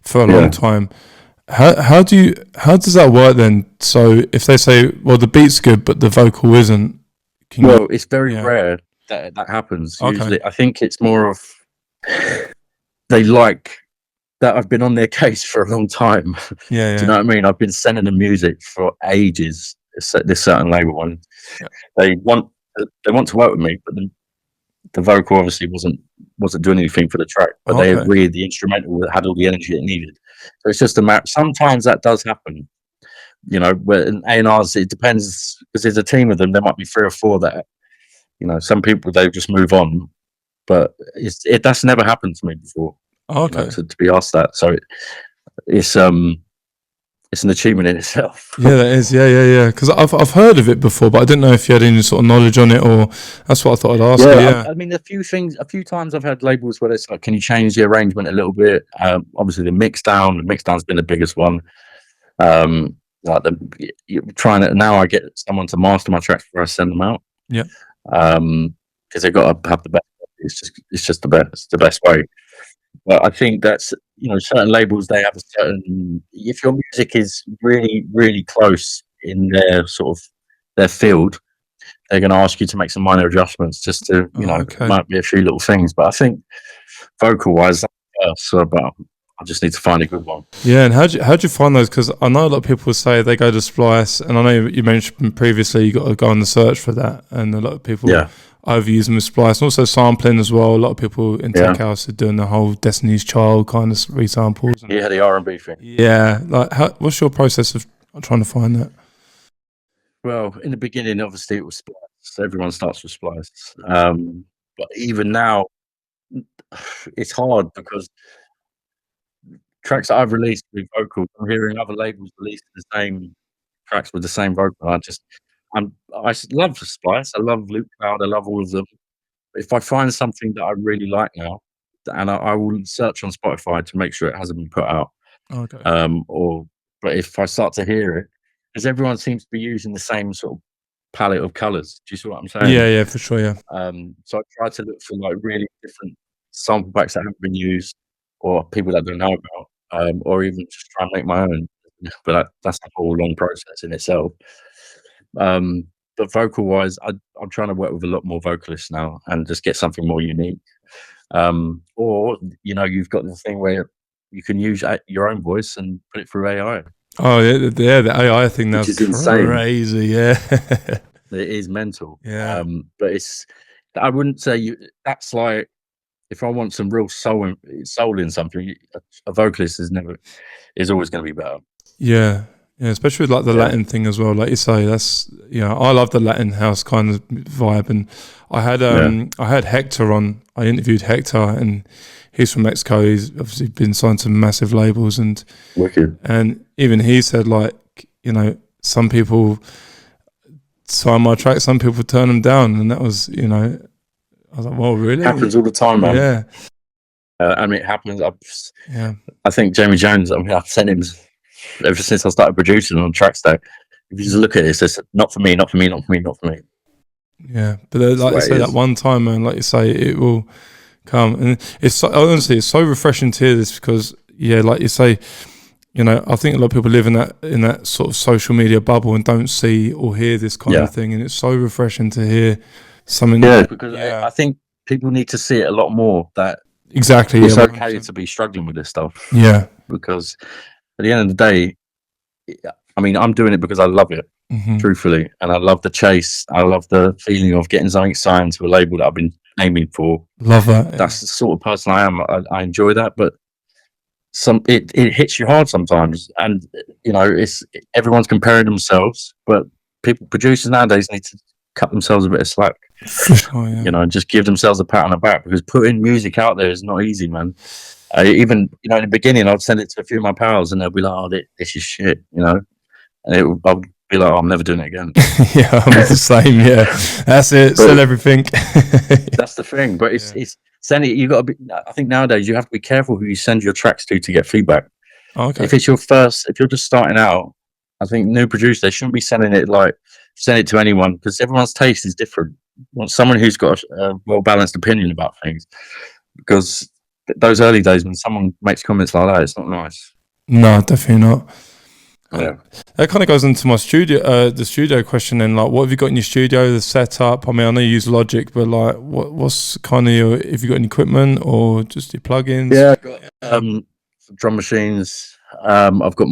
for a long time. How does that work then? So if they say, well, the beat's good but the vocal isn't, it's very rare that happens. Usually, I think it's more of they like that I've been on their case for a long time. Do you know what I mean? I've been sending them music for ages. This certain label one, they want to work with me, but then the vocal obviously wasn't doing anything for the track, but they agreed the instrumental had all the energy it needed. So it's just a matter. Sometimes that does happen, you know. Where in A&Rs, it depends, because there's a team of them. There might be 3 or 4 that, you know, some people they just move on, but that's never happened to me before. Okay, you know, to be asked that, so it's an achievement in itself. Yeah, that is. Yeah. Because I've heard of it before, but I didn't know if you had any sort of knowledge on it, or that's what I thought I'd ask you. Yeah, I mean, a few times I've had labels where it's like, can you change the arrangement a little bit? Obviously, the mixdown's been the biggest one. Like you're trying it now. I get someone to master my tracks before I send them out. Yeah. Because they've got to have the best. It's just the best way. But I think that's, you know, certain labels, they have a certain, if your music is really, really close in their sort of their field, they're going to ask you to make some minor adjustments just to, you know, it might be a few little things. But I think vocal wise, so about, I just need to find a good one. Yeah, and how'd you find those? Because I know a lot of people say they go to Splice, and I know you mentioned previously you got to go on the search for that, and a lot of people overuse them with Splice, and also sampling as well. A lot of people in tech house are doing the whole Destiny's Child kind of resamples. Yeah, the R&B thing. Yeah, like what's your process of trying to find that? Well, in the beginning, obviously it was Splice. So everyone starts with Splice, but even now, it's hard because tracks that I've released with vocals, I'm hearing other labels release the same tracks with the same vocal. I love Splice, I love Loop Cloud, I love all of them. If I find something that I really like now, and I will search on Spotify to make sure it hasn't been put out. Okay. But if I start to hear it, because everyone seems to be using the same sort of palette of colours. Do you see what I'm saying? Yeah, for sure. Yeah. So I try to look for like really different sample packs that haven't been used, or people that I don't know about, or even just try and make my own. But that's a whole long process in itself. But vocal wise, I'm trying to work with a lot more vocalists now and just get something more unique. Or, you know, you've got the thing where you can use your own voice and put it through AI. Oh yeah, the AI thing now is crazy. Yeah, it is mental. Yeah, but I wouldn't say that's like, if I want some real soul in something, a vocalist is always going to be better. Yeah, especially with like the Latin thing as well. Like you say, that's, you know, I love the Latin house kind of vibe. And I had Hector on. I interviewed Hector, and he's from Mexico. He's obviously been signed to massive labels, and wicked. And even he said, like, you know, some people sign my track, some people turn them down, and that was, you know, I was like, well, really? It happens all the time, man. Yeah. I mean, it happens. I think Jamie Jones, I mean, I've sent him ever since I started producing on Trackstack. If you just look at it, it's just not for me, not for me, not for me, not for me. Yeah, but like you say, that one time, man, like you say, it will come. And honestly, it's so refreshing to hear this, because, yeah, like you say, you know, I think a lot of people live in that sort of social media bubble and don't see or hear this kind of thing, and it's so refreshing to hear something. Yeah, because I think people need to see it a lot more. That exactly, it's okay to be struggling with this stuff. Yeah, because at the end of the day, I mean, I'm doing it because I love it, truthfully, and I love the chase. I love the feeling of getting something signed to a label that I've been aiming for. Love that. That's the sort of person I am. I enjoy that, but it hits you hard sometimes, and you know, everyone's comparing themselves, but producers nowadays need to cut themselves a bit of slack. You know, just give themselves a pat on the back, because putting music out there is not easy, man. Even, you know, in the beginning, I'd send it to a few of my pals, and they'll be like, "Oh, this is shit," you know, and I'll be like, "Oh, I'm never doing it again." Yeah, I'm the same. Yeah, that's it. Sell everything. That's the thing. But it's sending. You got to be. I think nowadays you have to be careful who you send your tracks to get feedback. Okay. If you're just starting out, I think new producers, they shouldn't be send it to anyone, because everyone's taste is different. You want someone who's got a well-balanced opinion about things, because those early days when someone makes comments like that, it's not nice. No, definitely not. Yeah. That kind of goes into my the studio question. Then, like, what have you got in your studio, the setup? I mean, I know you use Logic, but like, what's kind of have you got any equipment or just your plugins? Yeah, I've got drum machines. I've got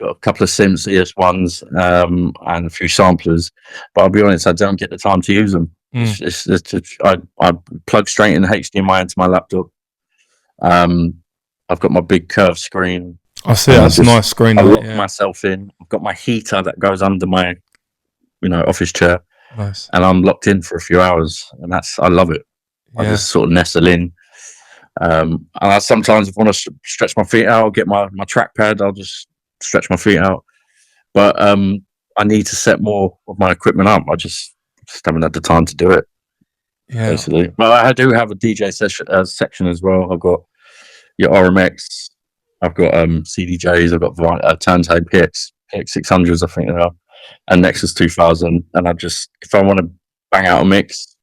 a couple of synths, ES1s, and a few samplers, but I'll be honest, I don't get the time to use them. I plug straight in HDMI into my laptop. I've got my big curved screen. I see. That's a nice screen. I lock myself in. I've got my heater that goes under my, office chair. Nice. And I'm locked in for a few hours, and I love it. I just sort of nestle in. And I sometimes, if I want to stretch my feet out, I'll get my trackpad. I'll just stretch my feet out. But I need to set more of my equipment up. I just haven't had the time to do it. Yeah. Basically, but I do have a DJ section as well. I've got your RMX. I've got CDJs. I've got turntable PX 600s, I think they are, and Nexus 2000. And if I want to bang out a mix,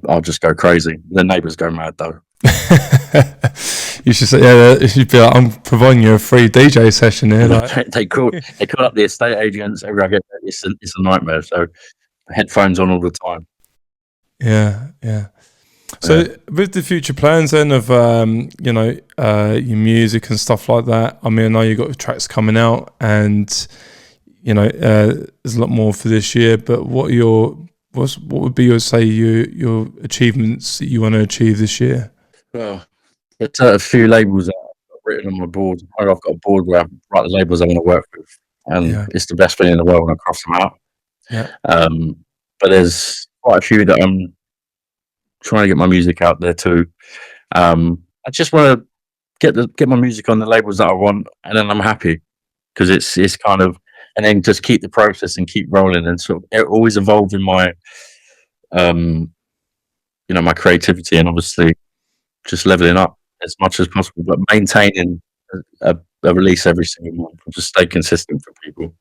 I'll just go crazy. The neighbours go mad though. You should say, you should be like, I'm providing you a free DJ session here. Like. they call up the estate agents. Every I get it's a nightmare. So headphones on all the time. Yeah. So with the future plans then of your music and stuff like that, I mean, I know you've got tracks coming out, and there's a lot more for this year. But what would be your achievements that you want to achieve this year? Well, there's a few labels that I've written on my board. I've got a board where I write the labels I want to work with, and it's the best feeling in the world when I cross them out. Yeah. But there's quite a few that I'm trying to get my music out there too. I just want to get my music on the labels that I want, and then I'm happy, because it's kind of, and then just keep the process and keep rolling, and sort of always evolving my my creativity, and obviously just leveling up as much as possible, but maintaining a release every single month, and just stay consistent for people.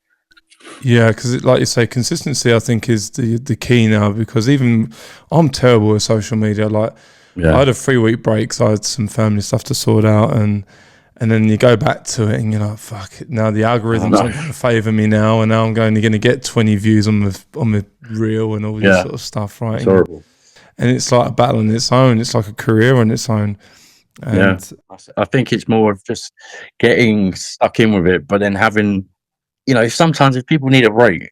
Yeah, because like you say, consistency I think is the key now, because even I'm terrible with social media. Like I had a 3-week break, so I had some family stuff to sort out, and then you go back to it and you're like, fuck it, now the algorithms aren't going to favour me now, and now I'm going to get 20 views on the reel and all this sort of stuff, right? It's horrible. And it's like a battle on its own. It's like a career on its own. And I think it's more of just getting stuck in with it, but then having, sometimes if people need a break,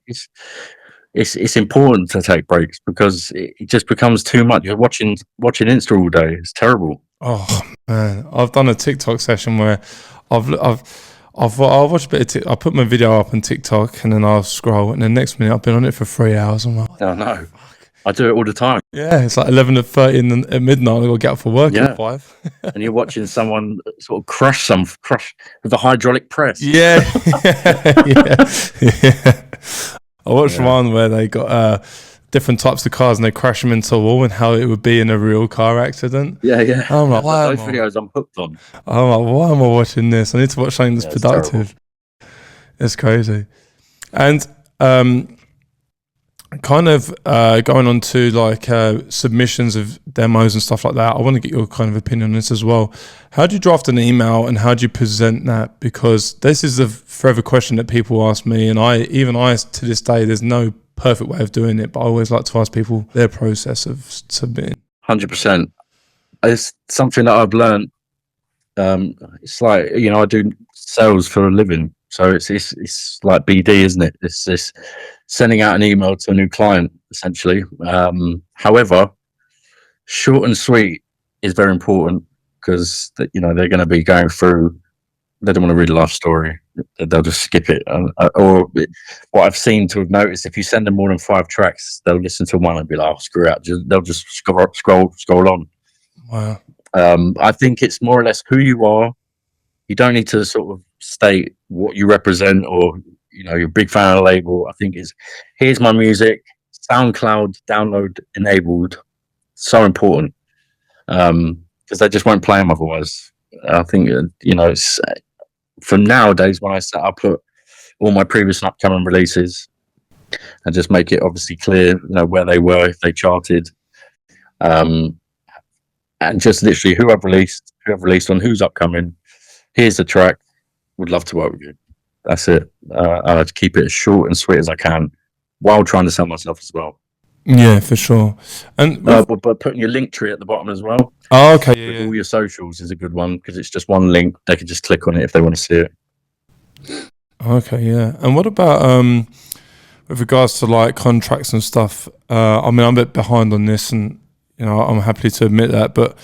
it's important to take breaks, because it just becomes too much. You're watching Insta all day. It's terrible. Oh man, I've done a TikTok session where I'll watch a bit of I put my video up on TikTok, and then I'll scroll, and the next minute I've been on it for 3 hours. I'm like, oh no. I do it all the time. Yeah, it's like 11:30 at midnight. I got to get up for work at 5. And you're watching someone sort of crush with a hydraulic press. Yeah. I watched one where they got different types of cars, and they crash them into a wall, and how it would be in a real car accident. Yeah. I'm like, why? Those videos I'm hooked on. I'm like, why am I watching this? I need to watch something that's productive. It's crazy. And kind of going on to like submissions of demos and stuff like that, I want to get your kind of opinion on this as well. How do you draft an email, and how do you present that? Because this is a forever question that people ask me, and I to this day, there's no perfect way of doing it, but I always like to ask people their process of submitting. 100%. It's something that I've learned. It's like, I do sales for a living, so it's like BD, isn't it? It's this sending out an email to a new client, essentially. However, short and sweet is very important, because they're going to be going through. They don't want to read a life story. They'll just skip it. Or what I've seen to have noticed, if you send them more than 5 tracks, they'll listen to one and be like, "Oh, screw it." They'll just scroll on. Wow. I think it's more or less who you are. You don't need to sort of state what you represent, or you're a big fan of a label. I think here's my music, SoundCloud download enabled. So important, because they just won't play them otherwise. I think it's from nowadays, when I put all my previous and upcoming releases, and just make it obviously clear, where they were, if they charted, and just literally who I've released on, who's upcoming. Here's the track. Would love to work with you. That's it. I like to keep it as short and sweet as I can, while trying to sell myself as well. Yeah, for sure. And but putting your link tree at the bottom as well. Oh, okay. With all your socials is a good one, because it's just one link. They can just click on it if they want to see it. Okay, yeah. And what about with regards to like contracts and stuff, I mean, I'm a bit behind on this, and you know, I'm happy to admit that, but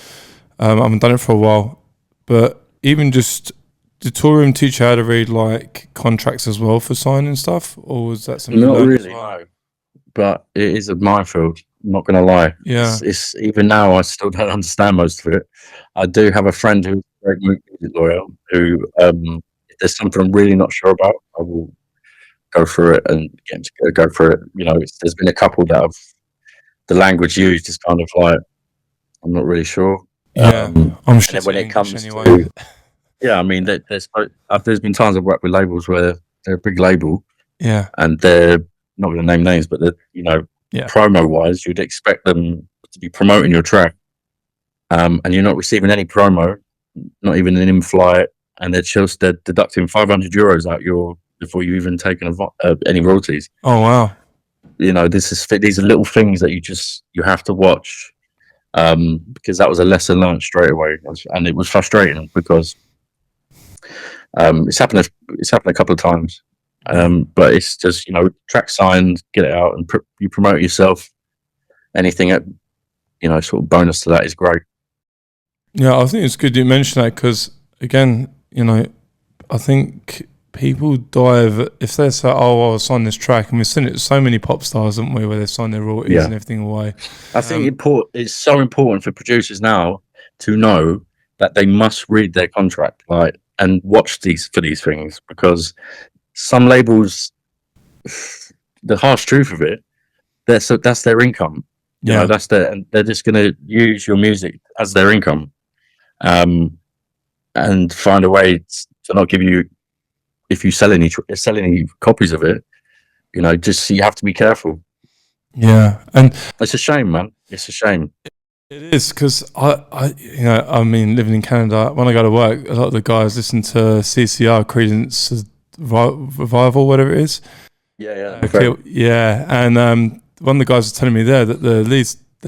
I haven't done it for a while. But even just, did Torium teach you how to read like contracts as well for signing stuff, or was that something? Not really, no. But it is a minefield. I'm not going to lie. Yeah. It's even now I still don't understand most of it. I do have a friend who's a great music lawyer who, if there's something I'm really not sure about, I will go through it and get him to go through it. You know, there's been a couple that have the language used is kind of like, I'm not really sure. Yeah, I'm sure. And when it comes to, yeah, I mean, there's been times I've worked with labels where they're a big label, yeah, and they're not going to name names, but you know, promo wise, you'd expect them to be promoting your track, and you're not receiving any promo, not even an in-flight, and they're deducting €500 out before you even taken any royalties. Oh wow! You know, these are little things that you have to watch. Because that was a lesson learned straight away, and it was frustrating because it's happened a couple of times, but it's just, you know, track signed, get it out, and you promote yourself. Anything at, you know, sort of bonus to that is great. Yeah, I think it's good you mentioned that, because again, you know, I think people dive if they say, "Oh, I'll sign this track," and we've seen it with so many pop stars, haven't we, where they've signed their royalties and everything away. I think it's so important for producers now to know that they must read their contract, like, and watch these things, because some labels, the harsh truth of it, that's their income. You know, and they're just going to use your music as their income, and find a way to not give you. If you sell any copies of it, you know, just you have to be careful. Yeah, and it's a shame, man. It's a shame. It is, because you know, I mean, living in Canada, when I go to work, a lot of the guys listen to CCR, Credence Revival, whatever it is. Yeah. And one of the guys was telling me there that the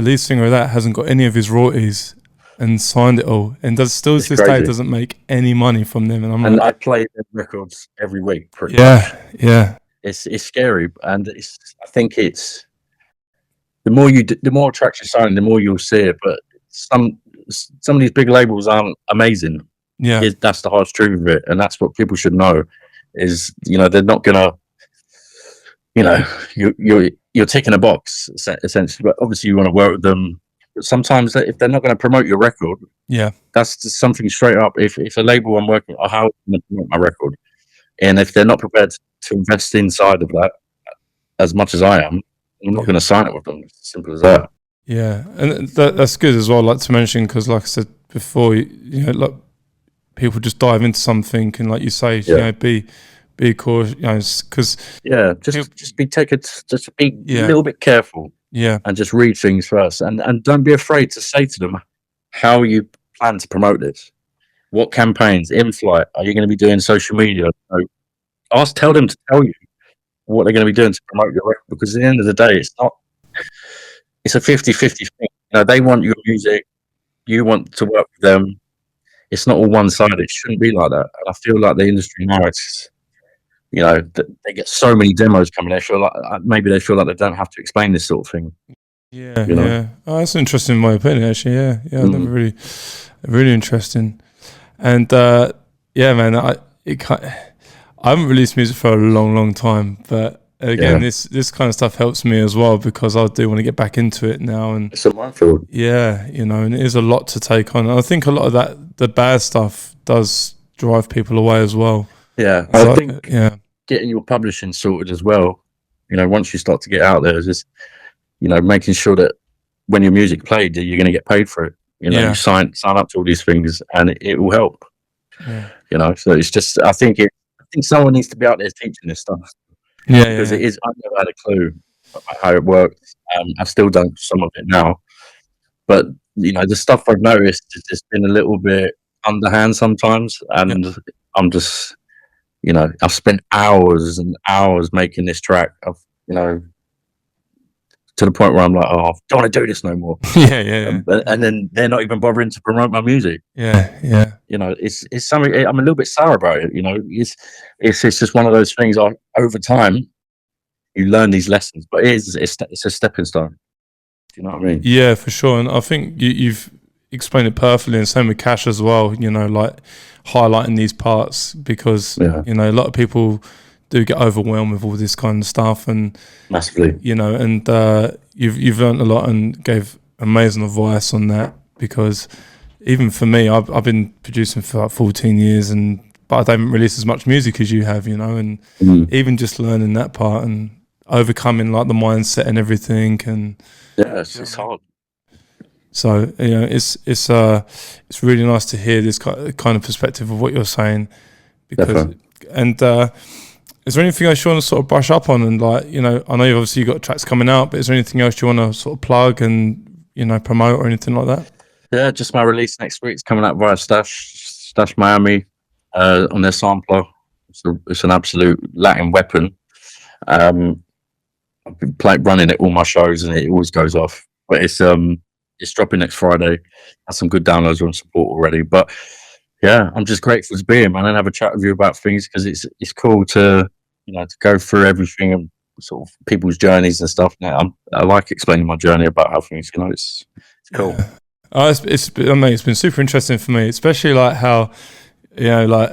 lead singer of that hasn't got any of his royalties and signed it all, and still to this day doesn't make any money from them. And I play their records every week, pretty much. Yeah. It's scary, and I think it's the more tracks you sign, the more you'll see it. But some of these big labels aren't amazing. Yeah, that's the harsh truth of it, and that's what people should know. Is, you know, they're not gonna, you know, you're ticking a box essentially, but obviously you want to work with them. Sometimes if they're not going to promote your record, that's just something straight up. If a label I'm working, or how I'm going to promote my record, and if they're not prepared to invest inside of that as much as I am, I'm not going to sign it with them. It's as simple as that. Yeah, and that's good as well. I'd like to mention, because like I said before, you know, like, people just dive into something, and like you say, you know, be cautious, you know, because just be a little bit careful. Yeah, and just read things first, and don't be afraid to say to them how you plan to promote this. What campaigns, in flight, are you going to be doing? Social media? Tell them to tell you what they're going to be doing to promote your record, because at the end of the day, it's a 50-50 thing. You know, they want your music, you want to work with them. It's not all one-sided. It shouldn't be like that. And I feel like the industry now, it's, you know, they get so many demos coming. They feel like maybe they feel like they don't have to explain this sort of thing. Yeah, you know? Yeah. Oh, that's interesting in my opinion, actually. Yeah, really interesting. And yeah, man, I haven't released music for a long time, but again, this kind of stuff helps me as well, because I do want to get back into it now. And it's a minefield. Yeah, you know, and it is a lot to take on. And I think a lot of the bad stuff does drive people away as well. Yeah, I think getting your publishing sorted as well. You know, once you start to get out there, is just, you know, making sure that when your music played, you're going to get paid for it. You know, you sign up to all these things, and it will help. Yeah. You know, so it's just, I think someone needs to be out there teaching this stuff. Yeah, because it is. I've never had a clue how it works. I've still done some of it now, but you know, the stuff I've noticed has just been a little bit underhand sometimes, and I'm just, you know, I've spent hours and hours making this track. You know, to the point where I'm like, oh, I don't want to do this no more. And then they're not even bothering to promote my music. Yeah. You know, it's something. I'm a little bit sour about it. You know, it's just one of those things. Over time, you learn these lessons, but it's a stepping stone. Do you know what I mean? Yeah, for sure. And I think you've explained it perfectly, and same with Cash as well, you know, like highlighting these parts, because you know, a lot of people do get overwhelmed with all this kind of stuff, and massively, you know, and you've learned a lot and gave amazing advice on that, because even for me, I've been producing for like 14 years, but I don't release as much music as you have, you know, and even just learning that part and overcoming like the mindset and everything, and it's hard. So you know, it's really nice to hear this kind of perspective of what you're saying, because is there anything else you want to sort of brush up on? And like, you know, I know you've obviously got tracks coming out, but is there anything else you want to sort of plug and, you know, promote or anything like that? Yeah, just my release next week. It's coming out via Stash Miami on their sampler. It's an absolute Latin weapon. I've been running it all my shows, and it always goes off. But it's dropping next Friday. Has some good downloads and support already. But yeah, I'm just grateful to be here, man, and have a chat with you about things, because it's cool to, you know, to go through everything and sort of people's journeys and stuff. Now I like explaining my journey about how things, you know, it's cool. Yeah. Oh, I mean, it's been super interesting for me, especially like how, you know, like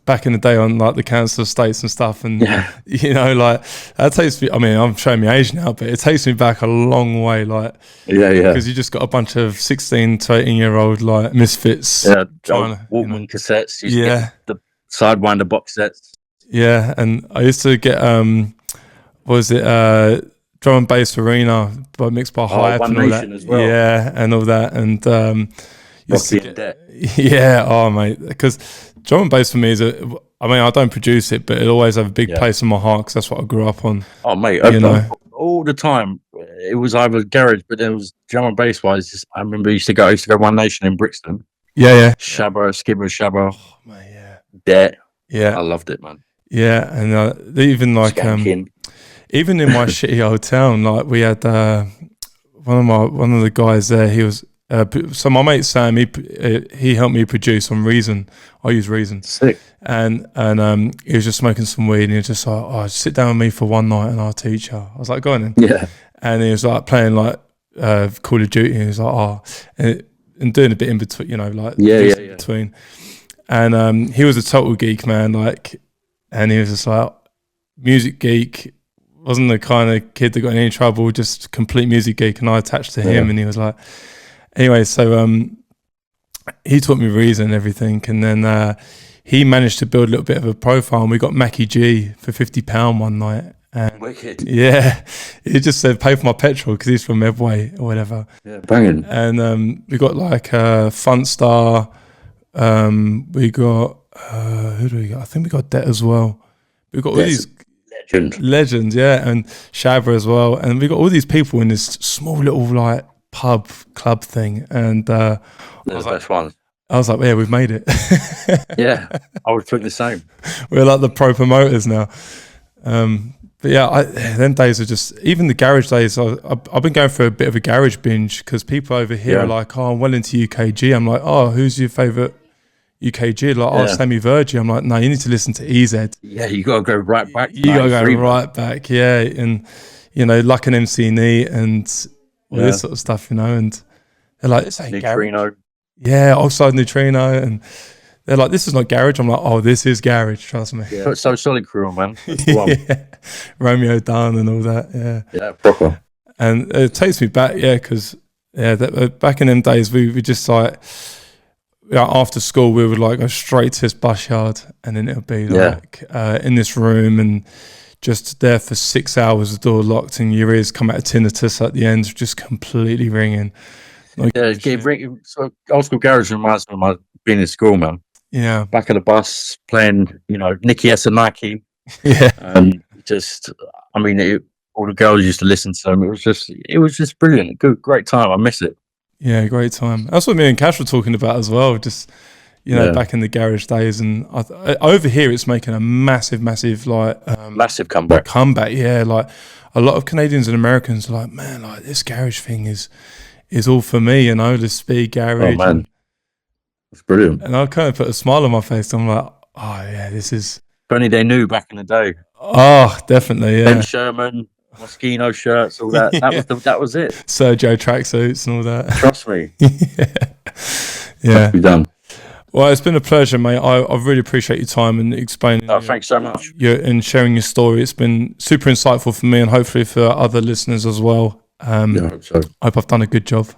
back in the day on like the council estates and stuff, and you know, like that takes me, I mean, I'm showing my age now, but it takes me back a long way, like because you just got a bunch of 16 to 18-year-old like misfits, trying to, Walkman cassettes, the Sidewinder box sets, and I used to get what was it, Drum and Bass Arena, but mixed by Hype One and all Nation that, as well. and all that, and Rocky and Debt. Oh mate, because drum and bass for me is I mean, I don't produce it, but it'll always have a big place in my heart, because that's what I grew up on. Oh mate, all the time it was either garage, but then it was drum and bass wise. I remember I used to go One Nation in Brixton. Shabba, Skibber, Shabba. Oh man, Debt. I loved it, man. And even like even in my shitty old town, like we had one of the guys there. He was so my mate Sam. He helped me produce on Reason. I use Reason. Sick. And he was just smoking some weed, and he was just like, "Oh, sit down with me for one night, and I'll teach you." I was like, "Go on then." Yeah. And he was like playing like Call of Duty. And he was like, "Oh," and doing a bit in between, you know, like in between. And he was a total geek, man. Like, and he was just like music geek. Wasn't the kind of kid that got in any trouble, just complete music geek. And I attached to him, and he was like, anyway, so he taught me Reason and everything. And then he managed to build a little bit of a profile, and we got Mackie G for £50 one night. And wicked. Yeah, he just said pay for my petrol because he's from Medway or whatever. Yeah, banging. And we got like Funstar. We got who do we got? I think we got Det as well. We got all these legends, and Shabba as well. And we got all these people in this small little like pub club thing. And they're the best ones. I was like, yeah, we've made it. Yeah, I would think the same. We're like the pro promoters now. But yeah, them days are just, even the garage days, I've been going for a bit of a garage binge, because people over here are like, oh, I'm well into UKG. I'm like, oh, who's your favourite UKG? Like, oh, Sammy Virgie. I'm like, no, you need to listen to EZ. Yeah, you got to go right back. You got to go right back, and, you know, Luck and MC Neat and all this sort of stuff, you know, and they're like, this ain't Neutrino. garage. Yeah, Oxide Neutrino, and they're like, this is not garage. I'm like, oh, this is garage, trust me. Yeah. So Solid Crew, man. Romeo Dunn and all that, Yeah, proper. And it takes me back, because back in them days, we just like, after school, we would like go straight to this bus yard, and then it would be like in this room, and just there for 6 hours, the door locked, and your ears come out of tinnitus at the end, just completely ringing. Like, so old school garage reminds me of my being in school, man. Yeah, back of the bus playing, you know, Nicky S and Nike. Just, I mean, all the girls used to listen to them. It was just brilliant. Great time. I miss it. Yeah, great time. That's what me and Cash were talking about as well. Just, you know, back in the garage days, and over here it's making a massive like massive comeback. Yeah, like a lot of Canadians and Americans are like, man, like this garage thing is all for me, you know, the speed garage. Oh man, it's brilliant. And I kind of put a smile on my face. I'm like, oh yeah, this is. If only they knew back in the day. Oh, definitely, yeah. Ben Sherman, Moschino shirts, all that. That was it. Sergio tracksuits and all that. Trust me. Yeah. Be done. Well, it's been a pleasure, mate. I really appreciate your time and explaining. Thanks so much. And sharing your story. It's been super insightful for me and hopefully for other listeners as well. I hope so. I hope I've done a good job.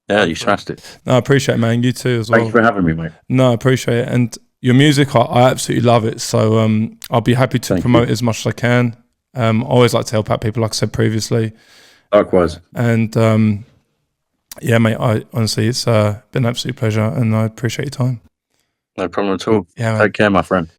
Yeah, you smashed it. No, I appreciate it, man. You too as well. Thank you for having me, mate. No, I appreciate it. And your music, I absolutely love it. So I'll be happy to promote it as much as I can. I always like to help out people, like I said previously. Likewise. And yeah, mate, honestly, it's been an absolute pleasure and I appreciate your time. No problem at all. Yeah, take care, my friend.